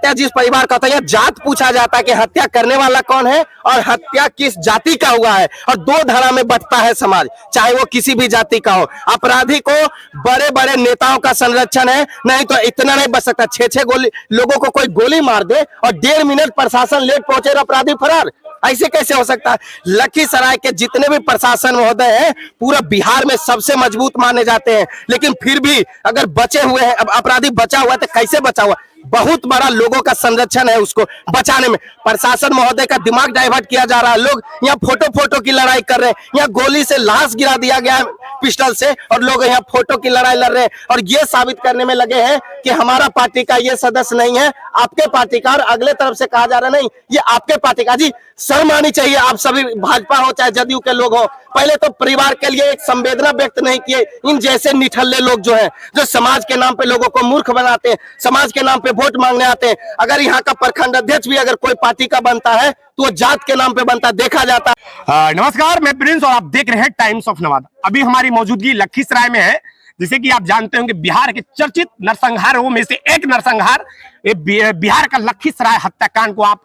हत्या जिस परिवार का होता है, जात पूछा जाता है कि हत्या करने वाला कौन है और हत्या किस जाति का हुआ है, और दो धारा में बंटता है समाज, चाहे वो किसी भी जाति का हो। अपराधी को बड़े बड़े नेताओं का संरक्षण है, नहीं तो इतना नहीं बच सकता। 6-6 गोली लोगों को कोई गोली मार दे और 1.5 मिनट प्रशासन लेट पहुंचे और अपराधी फरार, ऐसे कैसे हो सकता है? लखीसराय के जितने भी प्रशासन महोदय हैं पूरा बिहार में सबसे मजबूत माने जाते हैं, लेकिन फिर भी अगर बचे हुए हैं, अब अपराधी बचा हुआ है तो कैसे बचा हुआ? बहुत बड़ा लोगों का संरक्षण है उसको बचाने में। प्रशासन महोदय का दिमाग डाइवर्ट किया जा रहा है। लोग यहाँ फोटो की लड़ाई कर रहे हैं, यहाँ गोली से लाश गिरा दिया गया है पिस्टल से, और लोग यहाँ फोटो की लड़ाई लड़ रहे हैं और ये साबित करने में लगे हैं कि हमारा पार्टी का ये सदस्य नहीं है, आपके पार्टी का। और अगले तरफ से कहा जा रहा नहीं ये आपके पार्टी का। जी शर्म आनी चाहिए आप सभी, भाजपा हो चाहे जदयू के लोग हो। पहले तो परिवार के लिए एक संवेदना व्यक्त नहीं किए। इन जैसे निठल्ले लोग जो हैं, जो समाज के नाम पे लोगों को मूर्ख बनाते हैं, समाज के नाम पे वोट मांगने आते हैं। अगर यहाँ का प्रखंड अध्यक्ष भी अगर कोई पार्टी का बनता है तो वो जात के नाम पे बनता देखा जाता है। नमस्कार, मैं प्रिंस और आप देख रहे हैं टाइम्स ऑफ नवादा। अभी हमारी मौजूदगी लखीसराय में है, जिसे कि आप जानते होंगे बिहार के चर्चित नरसंहारों में से एक नरसंहार, बिहार का लखीसराय हत्याकांड को आप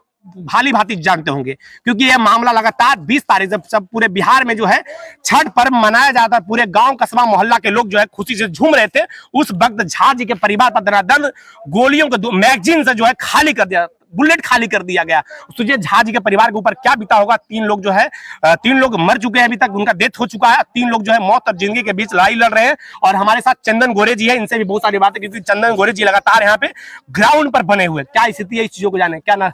भाली भांति जानते होंगे, क्योंकि यह मामला लगातार 20 तारीख जब पूरे बिहार में जो है छठ पर्व मनाया जाता, पूरे गांव कस्बा मोहल्ला के लोग जो है खुशी से झूम रहे थे, उस वक्त झा जी के परिवार पर धनाधन गोलियों को मैगजीन से जो है खाली कर दिया, बुलेट खाली कर दिया गया। तुझे झा जी के परिवार के ऊपर क्या बीता होगा? 3 लोग जो है 3 लोग मर चुके हैं, अभी तक उनका डेथ हो चुका है। 3 लोग जो है मौत और जिंदगी के बीच लड़ाई लड़ रहे हैं। और हमारे साथ चंदन गोरे जी है, इनसे भी बहुत सारी बातें, क्योंकि चंदन गोरे जी लगातार यहाँ पे ग्राउंड पर बने हुए। क्या स्थिति है इस चीजों को जाने क्या ना?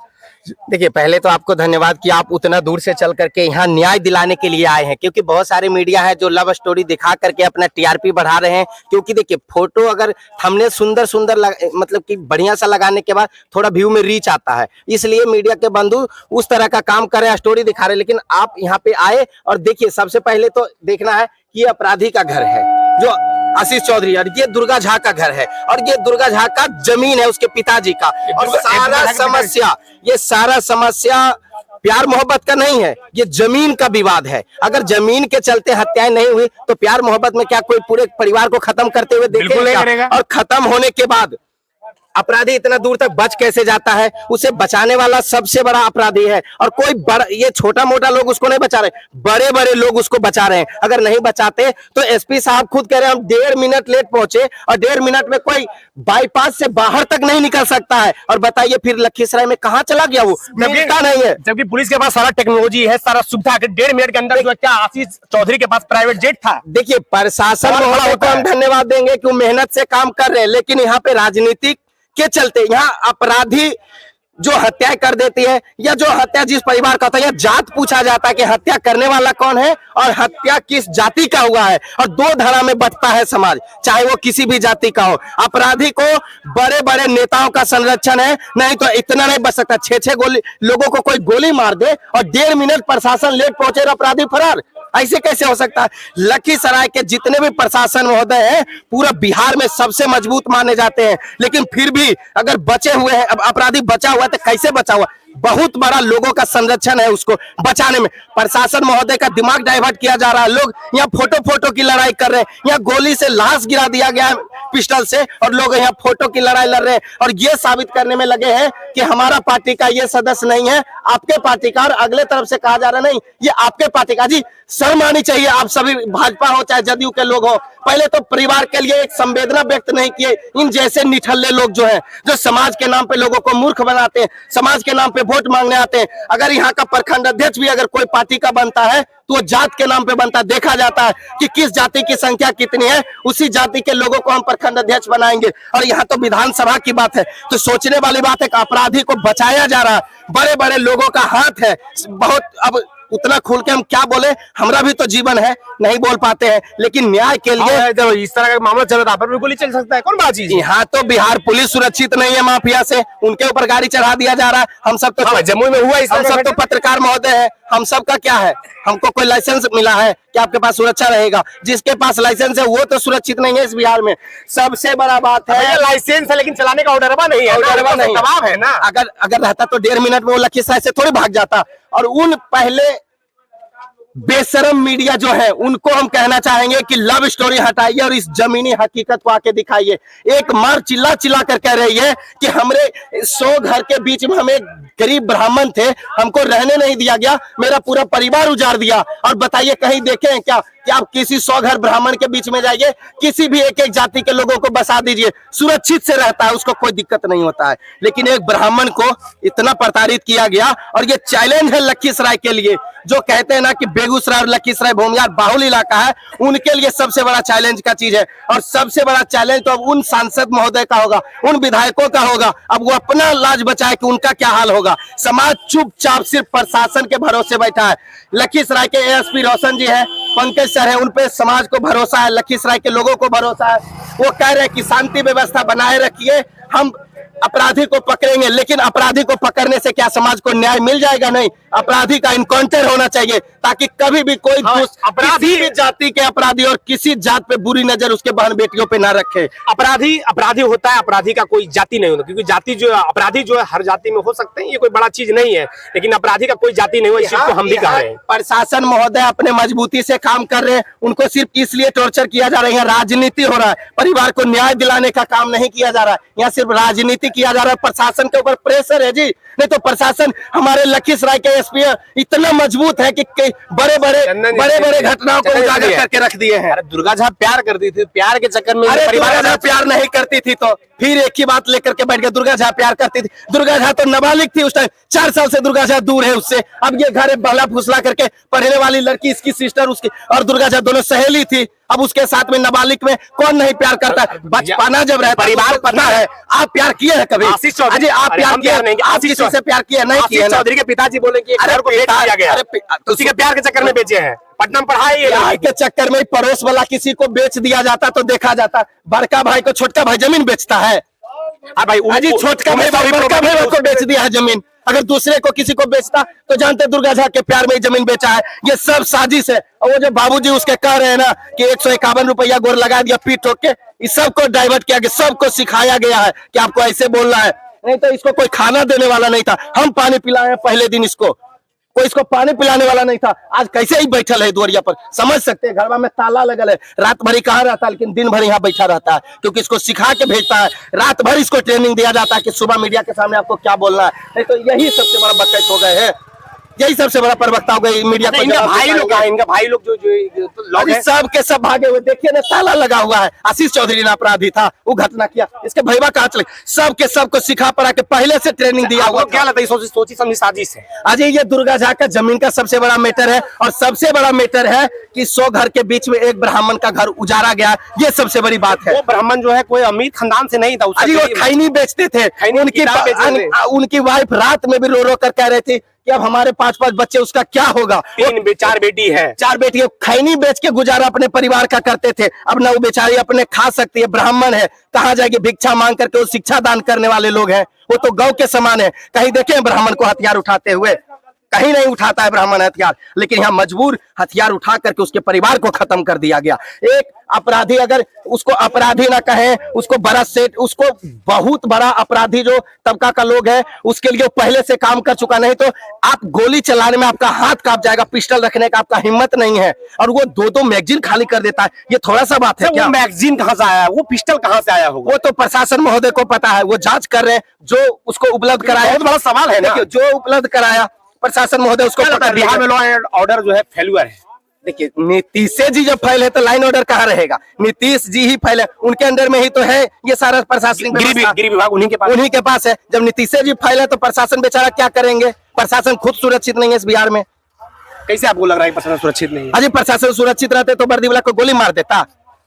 देखिए, पहले तो आपको धन्यवाद कि आप उतना दूर से चल करके यहाँ न्याय दिलाने के लिए आए हैं, क्योंकि बहुत सारे मीडिया है जो लव स्टोरी दिखा करके अपना टीआरपी बढ़ा रहे हैं। क्योंकि देखिए, फोटो अगर हमने सुंदर मतलब कि बढ़िया सा लगाने के बाद थोड़ा व्यू में रीच आता है, इसलिए मीडिया के बंधु उस तरह का काम कर रहे हैं, स्टोरी दिखा रहे हैं। लेकिन आप यहाँ पे आए और देखिए, सबसे पहले तो देखना है कि ये अपराधी का घर है, जो आशीष चौधरी, और ये दुर्गा झा का घर है, और ये दुर्गा झा का जमीन है उसके पिताजी का। और सारा समस्या प्यार मोहब्बत का नहीं है, ये जमीन का विवाद है। अगर जमीन के चलते हत्याएं नहीं हुई तो प्यार मोहब्बत में क्या कोई पूरे परिवार को खत्म करते हुए देखेगा? और खत्म होने के बाद अपराधी इतना दूर तक बच कैसे जाता है? उसे बचाने वाला सबसे बड़ा अपराधी है, और कोई बड़ा, ये छोटा मोटा लोग उसको नहीं बचा रहे, बड़े बड़े लोग उसको बचा रहे हैं। अगर नहीं बचाते तो एसपी साहब खुद कह रहे हैं हम 1.5 मिनट लेट पहुंचे, और 1.5 मिनट में कोई बाईपास से बाहर तक नहीं निकल सकता है। और बताइए फिर लखीसराय में कहाँ चला गया वो? मिलता नहीं है, जबकि पुलिस के पास सारा टेक्नोलॉजी है, सारा सुविधा है। 1.5 मिनट के अंदर जो क्या आशीष चौधरी के पास प्राइवेट जेट था। देखिए, प्रशासन को हम धन्यवाद देंगे कि वो मेहनत से काम कर रहे हैं, लेकिन यहाँ पे राजनीतिक के चलते यहाँ अपराधी जो हत्या कर देती है, या जो हत्या जिस परिवार का होता है, जात पूछा जाता है कि हत्या करने वाला कौन है और हत्या किस जाति का हुआ है, और दो धारा में बंटता है समाज, चाहे वो किसी भी जाति का हो। अपराधी को बड़े बड़े नेताओं का संरक्षण है, नहीं तो इतना नहीं बच सकता। 6-6 गोली लोगों को कोई गोली मार दे और 1.5 मिनट प्रशासन लेट पहुंचे और अपराधी फरार, ऐसे कैसे हो सकता है? लखीसराय के जितने भी प्रशासन महोदय हैं पूरा बिहार में सबसे मजबूत माने जाते हैं, लेकिन फिर भी अगर बचे हुए हैं, अब अपराधी बचा हुआ है तो कैसे बचा हुआ? बहुत बड़ा लोगों का संरक्षण है उसको बचाने में। प्रशासन महोदय का दिमाग डाइवर्ट किया जा रहा है। लोग यहाँ फोटो की लड़ाई कर रहे हैं, यहाँ गोली से लाश गिरा दिया गया है पिस्टल से, और लोग यहाँ फोटो की लड़ाई लड़ रहे हैं और ये साबित करने में लगे हैं कि हमारा पार्टी का ये सदस्य नहीं है, आपके पार्टी का। और अगले तरफ से कहा जा रहा नहीं ये आपके पार्टी का। जी शर्म आनी चाहिए आप सभी, भाजपा हो चाहे जदयू के लोग हो। पहले तो परिवार के लिए एक संवेदना व्यक्त नहीं किए। इन जैसे निठल्ले लोग जो हैं, जो समाज के नाम पे लोगों को मूर्ख बनाते हैं, समाज के नाम पे वोट मांगने आते हैं। अगर यहाँ का प्रखंड अध्यक्ष भी अगर कोई पार्टी का बनता है तो वो जात के नाम पे बनता देखा जाता है कि किस जाति की संख्या कितनी है, उसी जाति के लोगों को हम प्रखंड अध्यक्ष बनाएंगे। और यहाँ तो विधानसभा की बात है, तो सोचने वाली बात है कि अपराधी को बचाया जा रहा है, बड़े बड़े लोगों का हाथ है बहुत। अब उतना खुल के हम क्या बोले, हमारा भी तो जीवन है, नहीं बोल पाते हैं, लेकिन न्याय के लिए जब इस तरह का मामला चल रहा है, पर गोली चल सकता है, कौन बात चीज? यहाँ तो बिहार पुलिस सुरक्षित नहीं है माफिया से, उनके ऊपर गाड़ी चढ़ा दिया जा रहा है। हम सब तो जम्मू में हुआ, हम सब तो पत्रकार महोदय है, हम सब का क्या है? हमको कोई लाइसेंस मिला है कि आपके पास सुरक्षा रहेगा? जिसके पास लाइसेंस है वो तो सुरक्षित नहीं है इस बिहार में। सबसे बड़ा बात है लाइसेंस है, लेकिन चलाने का ऑर्डरवा नहीं है, ऑर्डरवा नहीं दबाव है ना। अगर रहता तो 1.5 मिनट में वो लखीसराय से थोड़ी भाग जाता। और उन पहले बेशरम मीडिया जो है उनको हम कहना चाहेंगे कि लव स्टोरी हटाइए और इस जमीनी हकीकत को आके दिखाइए। एक मार चिल्ला चिल्ला कर कह रही है कि हमरे 100 घर के बीच में हमें गरीब ब्राह्मण थे, हमको रहने नहीं दिया गया, मेरा पूरा परिवार उजाड़ दिया। और बताइए कहीं देखे हैं क्या कि आप किसी 100 घर ब्राह्मण के बीच में जाइए, किसी भी एक एक जाति के लोगों को बसा दीजिए, सुरक्षित से रहता है, उसको कोई दिक्कत नहीं होता है। लेकिन एक ब्राह्मण को इतना प्रताड़ित किया गया। और ये चैलेंज है लखीसराय के लिए, जो कहते हैं ना कि बेगूसराय और लखीसराय भूमिहार बाहुल इलाका है, उनके लिए सबसे बड़ा चैलेंज का चीज है। और सबसे बड़ा चैलेंज तो अब उन सांसद महोदय का होगा, उन विधायकों का होगा। अब वो अपना लाज बचाए कि उनका क्या हाल होगा। समाज चुपचाप सिर्फ प्रशासन के भरोसे बैठा है। लखीसराय के एएसपी रोशन जी है, पंकज सर है, उन पे समाज को भरोसा है, लखीसराय के लोगों को भरोसा है। वो कह रहे हैं कि शांति व्यवस्था बनाए रखिए, हम अपराधी को पकड़ेंगे। लेकिन अपराधी को पकड़ने से क्या समाज को न्याय मिल जाएगा? नहीं, अपराधी का इनकाउंटर होना चाहिए ताकि कभी भी कोई किसी भी जाति के अपराधी और किसी जात पे बुरी नजर उसके बहन बेटियों पे ना रखे। अपराधी होता है, अपराधी का कोई जाति नहीं होता, क्योंकि जाति जो है, अपराधी जो है हर जाति में हो सकते हैं, ये कोई बड़ा चीज नहीं है। लेकिन अपराधी का कोई जाति नहीं हो, इस चीज को हम भी कह रहे हैं। प्रशासन महोदय अपने मजबूती से काम कर रहे हैं, उनको सिर्फ इसलिए टॉर्चर किया जा रहा है, राजनीति हो रहा है, परिवार को न्याय दिलाने का काम नहीं किया जा रहा है, यहाँ सिर्फ राजनीति किया जा रहा है। प्रशासन के ऊपर प्रेशर है जी, नहीं तो प्रशासन हमारे लखीसराय के एसपी इतना मजबूत है कि बड़े बड़े घटनाओं को उजागर करके रख दिए हैं। दुर्गा झा प्यार करती थी, प्यार के चक्कर में दुर्गा झा प्यार नहीं करती थी तो फिर एक ही बात लेकर के बैठ गया। दुर्गा झा प्यार करती थी, दुर्गा झा तो नाबालिग थी उस टाइम, 4 साल से दुर्गा झा दूर है उससे। अब ये घर बहला फुसला करके पढ़ने वाली लड़की, इसकी सिस्टर उसकी और दुर्गा झा दोनों सहेली थी। अब उसके साथ में नाबालिग में कौन नहीं प्यार करता है? बचपना जब रहता परिवार पता है। आप प्यार किए हैं कभी? आशीष चौधरी, आप प्यार किए नहीं? आप किसी से प्यार किए नहीं? किए चौधरी के पिताजी बोले कि घर को बेच दिया गया, उसी के प्यार के चक्कर में बेचे हैं। पटना में पढ़ाई के चक्कर में पड़ोस वाला किसी को बेच दिया जाता तो देखा जाता। बड़का भाई को छोटका भाई जमीन बेचता है? भाई छोटका भाई बड़का भाई को बेच दिया है जमीन। अगर दूसरे को किसी को बेचता तो जानते दुर्गा झा के प्यार में ही जमीन बेचा है। ये सब साजिश है। और वो जो बाबूजी उसके कह रहे हैं ना कि 151 रुपया गोर लगा दिया पीट ठोक के, इस सबको डाइवर्ट किया गया, सबको सिखाया गया है कि आपको ऐसे बोलना है। नहीं तो इसको कोई खाना देने वाला नहीं था। हम पानी पिलाए पहले दिन, इसको कोई इसको पानी पिलाने वाला नहीं था। आज कैसे ही बैठल है दुआरिया पर, समझ सकते हैं। घर में ताला लगल है, रात भर ही कहाँ रहता है, लेकिन दिन भर यहाँ बैठा रहता है, क्योंकि इसको सिखा के भेजता है। रात भर इसको ट्रेनिंग दिया जाता है कि सुबह मीडिया के सामने आपको क्या बोलना है। नहीं तो यही सबसे बड़ा बकैत हो गए हैं, यही सबसे बड़ा प्रवक्ता हो गई मीडिया को। इनका भाई लोग जो लोग सब के सब भागे हुए, देखिए ना ताला लगा हुआ है। आशीष चौधरी ने अपराधी था, वो घटना किया, इसके भैया कहाँ चले? सब के सब को सिखा पड़ा के पहले से ट्रेनिंग दिया हुआ। क्या लगता है सोची समझी साजिश है? अजय ये दुर्गा झा का जमीन का सबसे बड़ा मैटर है। और सबसे बड़ा मैटर है कि 100 घर के बीच में एक ब्राह्मण का घर उजाड़ा गया, ये सबसे बड़ी बात है। वो ब्राह्मण जो है कोई अमीर खानदान से नहीं था, वो खैनी बेचते थे। उनकी वाइफ रात में भी रो रो कर कह रही थी कि अब हमारे 5-5 बच्चे, उसका क्या होगा? 4 बेटी है, 4 बेटी है। खैनी बेच के गुजारा अपने परिवार का करते थे। अब ना वो बेचारी अपने खा सकती है, ब्राह्मण है, कहाँ जाएगी भिक्षा मांग करके? वो शिक्षा दान करने वाले लोग हैं, वो तो गौ के समान है। कहीं देखे ब्राह्मण को हथियार उठाते हुए? कहीं नहीं उठाता है ब्राह्मण हथियार। लेकिन यहाँ मजबूर हथियार उठा करके उसके परिवार को खत्म कर दिया गया। एक अपराधी, अगर उसको अपराधी ना कहें, उसको बड़ा सेठ, उसको बहुत बड़ा अपराधी जो तबका का लोग है, उसके लिए पहले से काम कर चुका। नहीं तो आप गोली चलाने में आपका हाथ कांप जाएगा, पिस्टल रखने का आपका हिम्मत नहीं है। और वो 2-2 मैगजीन खाली कर देता है, ये थोड़ा सा बात है क्या? मैगजीन कहाँ से आया, वो पिस्टल कहाँ से आया होगा? वो तो प्रशासन महोदय को पता है, वो जांच कर रहे हैं। जो उसको उपलब्ध कराया, बहुत बड़ा सवाल है ना, जो उपलब्ध कराया प्रशासन महोदय, उसको पता है। बिहार में लॉ एंड ऑर्डर जो है फेल्यूर है। देखिए, नीतीश जी जब फैल है तो लाइन ऑर्डर कहाँ रहेगा? नीतीश जी ही फैले, उनके अंडर में ही तो है ये सारा प्रशासनिक गृह विभाग उन्हीं के पास है। जब नीतीश जी फैले तो प्रशासन बेचारा क्या करेंगे? प्रशासन खुद सुरक्षित नहीं है इस बिहार में। कैसे आपको लग रहा है प्रशासन सुरक्षित नहीं है? अजी प्रशासन सुरक्षित रहते तो बर्दीवाला को गोली मार देता।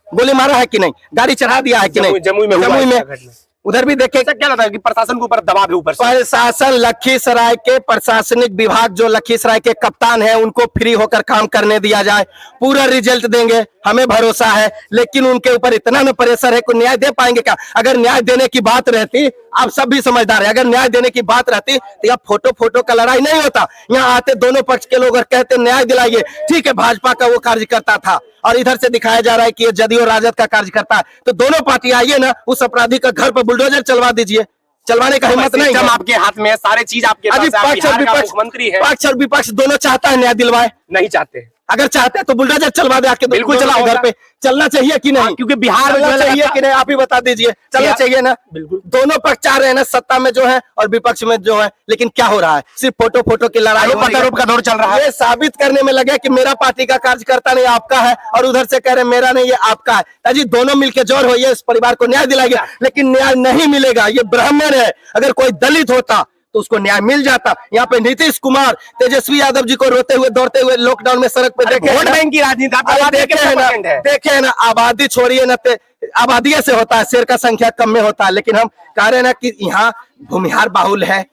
गोली मारा है कि नहीं? गाड़ी चढ़ा दिया है कि नहीं? जमुई में उधर भी देखे। क्या लगता है कि प्रशासन के ऊपर दबाव है? ऊपर प्रशासन, लखीसराय के प्रशासनिक विभाग जो लखीसराय के कप्तान है, उनको फ्री होकर काम करने दिया जाए, पूरा रिजल्ट देंगे, हमें भरोसा है। लेकिन उनके ऊपर इतना न प्रेशर है कि न्याय दे पाएंगे क्या? अगर न्याय देने की बात रहती, आप सब भी समझदार है, अगर न्याय देने की बात रहती तो यहाँ फोटो का लड़ाई नहीं होता। यहाँ आते दोनों पक्ष के लोग और कहते न्याय दिलाइए। ठीक है, भाजपा का वो कार्यकर्ता था और इधर से दिखाया जा रहा है कि ये जदयू राजद का कार्यकर्ता है, तो दोनों पार्टी आइए ना, उस अपराधी का घर पर बुलडोजर चलवा दीजिए। चलवाने का हिम्मत नहीं है। आपके हाथ में है, सारे चीज आपके पास है, पक्ष और विपक्ष दोनों चाहता है न्याय दिलवाए, नहीं चाहते। अगर चाहते हैं तो बुलडोजर चलवा दे आके, बिल्कुल दोनों चलाओ के घर पे। चलना चाहिए कि नहीं? क्योंकि बिहार में चलना चाहिए कि नहीं, आप ही बता दीजिए। चलना चाहिए ना? बिल्कुल। दोनों पक्ष चाह रहे हैं ना, सत्ता में जो है और विपक्ष में जो है, लेकिन क्या हो रहा है? सिर्फ फोटो की लड़ाई हो रही है। का दौर चल रहा है। ये साबित करने में लगे कि मेरा पार्टी का कार्यकर्ता नहीं आपका है, और उधर से कह रहे मेरा नहीं ये आपका है। ताजी दोनों मिलकर जोर होइए, इस परिवार को न्याय दिलाएगा, लेकिन न्याय नहीं मिलेगा। ये ब्राह्मण है, अगर कोई दलित होता तो उसको न्याय मिल जाता। यहाँ पे नीतीश कुमार, तेजस्वी यादव जी को रोते हुए दौड़ते हुए लॉकडाउन में सड़क पे देखे, वोट बैंक की राजनीति देखे ना, आबादी छोड़िए ना, आबादी से होता है, शेर का संख्या कम में होता है, लेकिन हम कह रहे हैं ना कि यहाँ भूमिहार बाहुल है,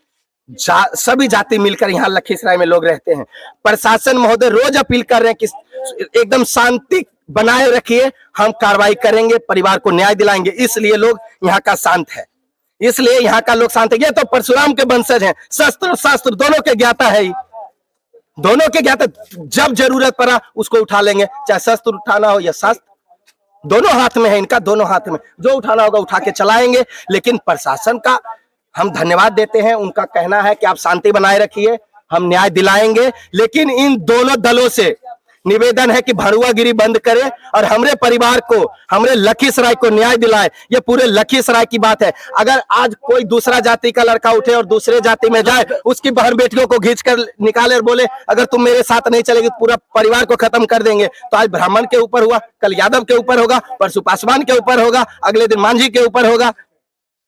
सभी जाति मिलकर यहाँ लखीसराय में लोग रहते हैं। प्रशासन महोदय रोज अपील कर रहे हैं कि एकदम शांति बनाए रखिए, हम कार्रवाई करेंगे, परिवार को न्याय दिलाएंगे, इसलिए लोग यहाँ का शांत है, इसलिए यहाँ का लोग शांत है। ये तो परशुराम के वंशज हैं, शस्त्र और शास्त्र दोनों के ज्ञाता है, दोनों के ज्ञाता। जब जरूरत पड़ा उसको उठा लेंगे, चाहे शस्त्र उठाना हो या शास्त्र, दोनों हाथ में है इनका, दोनों हाथ में जो उठाना होगा उठा के चलाएंगे। लेकिन प्रशासन का हम धन्यवाद देते हैं, उनका कहना है कि आप शांति बनाए रखिए, हम न्याय दिलाएंगे। लेकिन इन दोनों दलों से निवेदन है कि भड़ुआगिरी बंद करे और हमरे परिवार को, हमरे लखीसराय को न्याय दिलाए। ये पूरे लखीसराय की बात है। अगर आज कोई दूसरा जाति का लड़का उठे और दूसरे जाति में जाए, उसकी बहन बेटियों को खींच कर निकाले और बोले अगर तुम मेरे साथ नहीं चलेगी पूरा परिवार को खत्म कर देंगे, तो आज ब्राह्मण के ऊपर हुआ, कल यादव के ऊपर होगा, परसों पासवान के ऊपर होगा, अगले दिन मांझी के ऊपर होगा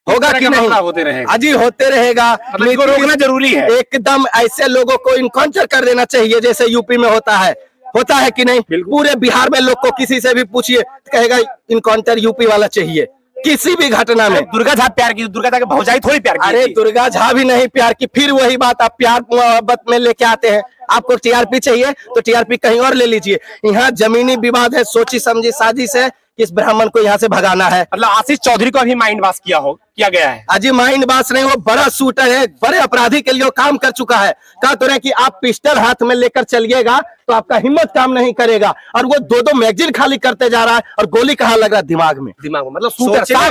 कि नहीं? होते रहेगा, अजी होते रहेगा। इसको रोकना जरूरी है। एकदम ऐसे लोगों को इनकाउंटर कर देना चाहिए जैसे यूपी में होता है कि नहीं? पूरे बिहार में लोग को किसी से भी पूछिए कहेगा इनकाउंटर यूपी वाला चाहिए, किसी भी घटना में। दुर्गा झा प्यार की, दुर्गा झा के भौजाई थोड़ी प्यार की। अरे दुर्गा झा भी नहीं प्यार की, फिर वही बात, आप प्यार मोहब्बत में लेके आते हैं। आपको टीआरपी चाहिए तो टीआरपी कहीं और ले लीजिए। यहाँ जमीनी विवाद है, सोची समझी साजिश है, इस ब्राह्मण को यहाँ से भगाना है। मतलब आशीष चौधरी को अभी माइंड वाश किया गया है। अजी माइंड वाश नहीं, वो बड़ा शूटर है, बड़े अपराधी के लिए काम कर चुका है। कहा तो रहे कि आप पिस्टल हाथ में लेकर चलिएगा तो आपका हिम्मत काम नहीं करेगा, और वो दो मैगजीन खाली करते जा रहा है और गोली कहाँ लग रहा है? दिमाग में। मतलब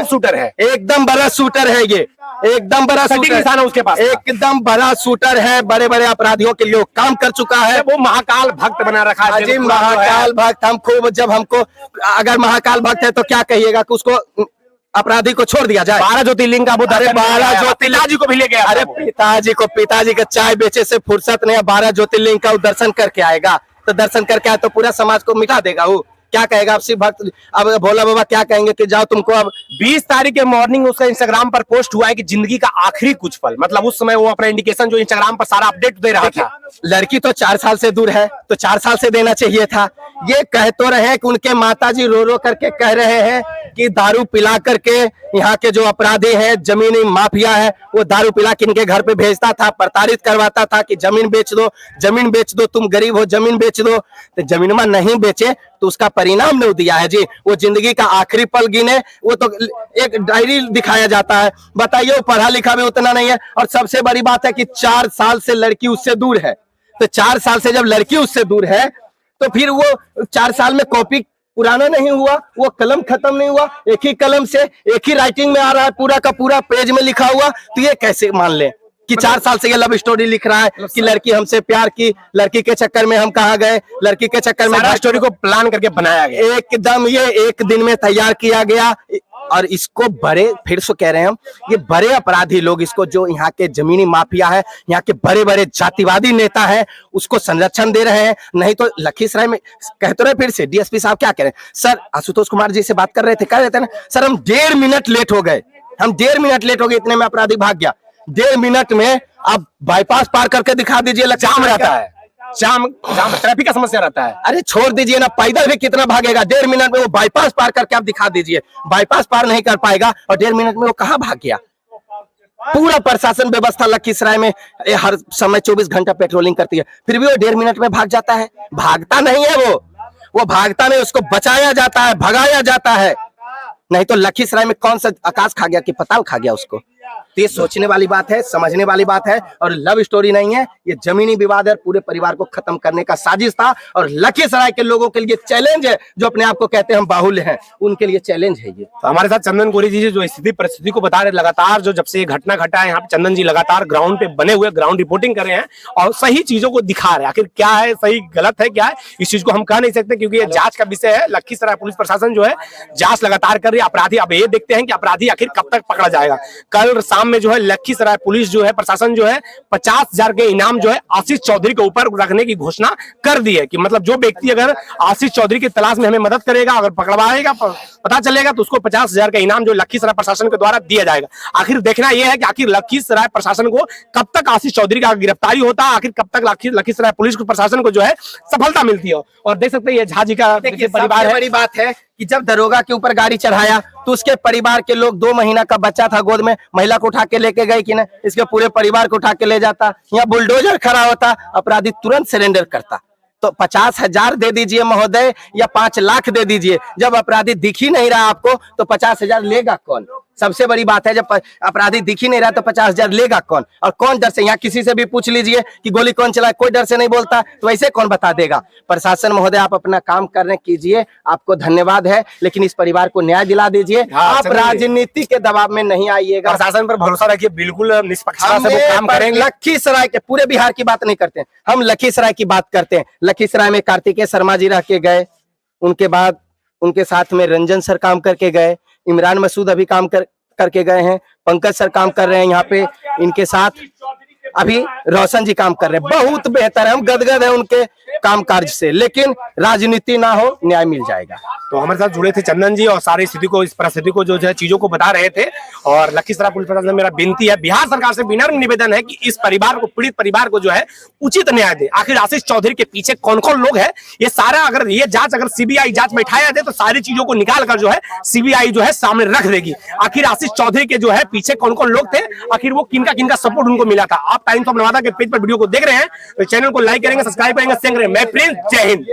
शूटर है, एकदम बड़ा शूटर है ये, एकदम बड़ा शूटर है उसके पास, एकदम बड़ा शूटर है, बड़े बड़े अपराधियों के लिए काम कर चुका है। वो महाकाल भक्त बना रखा है। अजी महाकाल भक्त, हम खूब, जब हमको अगर महाकाल भक्त है तो क्या कहिएगा कि उसको अपराधी को छोड़ दिया जाए? 12 ज्योतिर्लिंग का 12 ज्योतिर्लिंग पिताजी को भी ले गया। अरे पिताजी का चाय बेचे से फुर्सत नहीं है, 12 ज्योतिर्लिंग का दर्शन करके आएगा, तो दर्शन करके आए तो पूरा समाज को मिटा देगा। वो क्या कहेगा? अब शिव भक्त, अब भोला बाबा क्या कहेंगे कि जाओ तुमको। अब 20 तारीख के मॉर्निंग उसका इंस्टाग्राम पर पोस्ट हुआ है कि जिंदगी का आखिरी कुछ पल, मतलब उस समय वो अपना इंडिकेशन जो इंस्टाग्राम पर सारा अपडेट दे रहा था। लड़की तो 4 साल से दूर है, तो 4 साल से देना चाहिए था। ये कह तो रहे हैं कि उनके माताजी रो रो करके कह रहे हैं कि दारू पिला करके यहाँ के जो अपराधी हैं, जमीनी माफिया है, वो दारू पिला के इनके घर पे भेजता था, प्रताड़ित करवाता था कि जमीन बेच दो, तुम गरीब हो जमीन बेच दो। तो जमीन में नहीं बेचे तो उसका परिणाम नहीं दिया है जी। वो जिंदगी का आखिरी पल गिने, वो तो एक डायरी दिखाया जाता है। बताइए, वो पढ़ा लिखा में उतना नहीं है। और सबसे बड़ी बात है कि 4 साल से लड़की उससे दूर है, तो 4 साल से जब लड़की उससे दूर है तो फिर वो 4 साल में कॉपी पुराना नहीं हुआ, वो कलम खत्म नहीं हुआ, एक ही कलम से एक ही राइटिंग में आ रहा है, पूरा का पूरा पेज में लिखा हुआ। तो ये कैसे मान ले कि 4 साल से ये लव स्टोरी लिख रहा है कि लड़की हमसे प्यार की, लड़की के चक्कर में हम कहाँ गए, लड़की के चक्कर में स्टोरी को प्लान करके बनाया गया। एकदम ये एक दिन में तैयार किया गया। और इसको बड़े, फिर से कह रहे हैं हम, ये बड़े अपराधी लोग, इसको जो यहाँ के जमीनी माफिया है, यहाँ के बड़े बड़े जातिवादी नेता है, उसको संरक्षण दे रहे हैं। नहीं तो लखीसराय में कहते रहे, फिर से डीएसपी साहब क्या कह रहे हैं? सर आशुतोष कुमार जी से बात कर रहे थे, कह रहे थे ना सर हम 1.5 मिनट लेट हो गए, इतने में अपराधी भाग गया। 1.5 मिनट में आप बाईपास पार करके दिखा दीजिए, जाम रहता है, जाम ट्रैफिक का समस्या रहता है। अरे छोड़ दीजिए ना, पैदल भी कितना भागेगा? 1.5 मिनट में वो बाईपास पार करके आप दिखा दीजिए, बाईपास पार नहीं कर पाएगा और 1.5 मिनट में वो कहाँ भाग गया? पूरा प्रशासन व्यवस्था लखीसराय में हर समय 24 घंटा पेट्रोलिंग करती है, फिर भी वो 1.5 मिनट में भाग जाता है। भागता नहीं है वो भागता नहीं, उसको बचाया जाता है, भगाया जाता है। नहीं तो लखीसराय में कौन सा आकाश खा गया कि पताल खा गया उसको? तेज सोचने वाली बात है, समझने वाली बात है, और लव स्टोरी नहीं है, ये जमीनी विवाद है। पूरे परिवार को खत्म करने का साजिश था, और लखीसराय के लोगों के लिए चैलेंज है, जो अपने आप को कहते हैं हम बाहुल्य हैं, उनके लिए चैलेंज है ये। तो हमारे साथ चंदन कोरी जी जो स्थिति परिस्थिति को बता रहे, लगातार जो जब से ये घटना घटा है यहाँ पे चंदन जी लगातार ग्राउंड पे बने हुए ग्राउंड रिपोर्टिंग कर रहे हैं और सही चीजों को दिखा रहे हैं। आखिर क्या है सही गलत है क्या है इस चीज को हम कह नहीं सकते, क्योंकि ये जांच का विषय है। लखीसराय पुलिस प्रशासन जो है जांच लगातार कर रही है। अपराधी अब ये देखते हैं कि अपराधी आखिर कब तक पकड़ा जाएगा। कल शाम में जो है लखीसराय पुलिस जो है प्रशासन जो है 50,000 के इनाम जो है आशीष चौधरी के ऊपर रखने की घोषणा कर दी है, कि मतलब जो व्यक्ति अगर आशीष चौधरी की तलाश में हमें मदद करेगा, अगर पकड़वाएगा, पता चलेगा, तो उसको 50,000 का इनाम जो लखीसराय प्रशासन के द्वारा दिया जाएगा। आखिर देखना यह है कि आखिर लखीसराय प्रशासन को कब तक आशीष चौधरी का गिरफ्तारी होता है, आखिर कब तक लखीसराय पुलिस प्रशासन को जो है सफलता मिलती है। और देख सकते हैं ये झा जी का परिवार है। बड़ी बात है कि जब दरोगा के ऊपर गाड़ी चढ़ाया तो उसके परिवार के लोग, 2 महीना का बच्चा था गोद में, महिला को उठा के लेके गए कि ना, इसके पूरे परिवार को उठा के ले जाता। यहाँ बुलडोजर खड़ा होता, अपराधी तुरंत सरेंडर करता। तो 50,000 दे दीजिए महोदय, या 5 लाख दे दीजिए। जब अपराधी दिख ही नहीं रहा आपको तो 50,000 लेगा कौन? सबसे बड़ी बात है, जब अपराधी दिख ही नहीं रहा तो 50,000 लेगा कौन? और कौन डर से? यहाँ किसी से भी पूछ लीजिए कि गोली कौन चलाए, कोई डर से नहीं बोलता, तो वैसे कौन बता देगा? प्रशासन महोदय, आप अपना काम कर रहे कीजिए, आपको धन्यवाद है, लेकिन इस परिवार को न्याय दिला दीजिए। आप राजनीति के दबाव में नहीं आइएगा। प्रशासन पर भरोसा रखिए, बिल्कुल निष्पक्षता से वो काम करेंगे। लखीसराय के, पूरे बिहार की बात नहीं करते हैं हम, लखीसराय की बात करते हैं। लखीसराय में कार्तिकेय शर्मा जी रह के गए, उनके बाद उनके साथ में रंजन सर काम करके गए, इमरान मसूद अभी काम करके गए हैं, पंकज सर काम कर रहे हैं यहाँ पे, इनके साथ अभी रोशन जी काम कर रहे हैं। बहुत बेहतर है, हम गदगद है उनके काम काज से, लेकिन राजनीति ना हो, न्याय मिल जाएगा। तो हमारे साथ जुड़े थे चंदन जी और सारी स्थिति को, इस परिस्थिति को जो है चीजों को बता रहे थे। और लखीसराय पुलिस प्रशासन से मेरा विनती है, बिहार सरकार से विनम्र निवेदन है कि इस परिवार को, पीड़ित परिवार को जो है उचित न्याय दे। आखिर आशीष चौधरी के पीछे कौन कौन लोग हैं, ये सारा अगर ये जांच अगर सीबीआई जांच में उठाया दे तो सारी चीजों को निकाल कर जो है सीबीआई जो है सामने रख देगी। आखिर आशीष चौधरी के जो है पीछे कौन कौन लोग थे, आखिर वो किनका सपोर्ट उनको मिला था। आप टाइम्स ऑफ नवादा के पेज पर वीडियो को देख रहे हैं तो चैनल को लाइक करेंगे, सब्सक्राइब करेंगे, शेयर करेंगे। मैं प्रिंस, जय हिंद।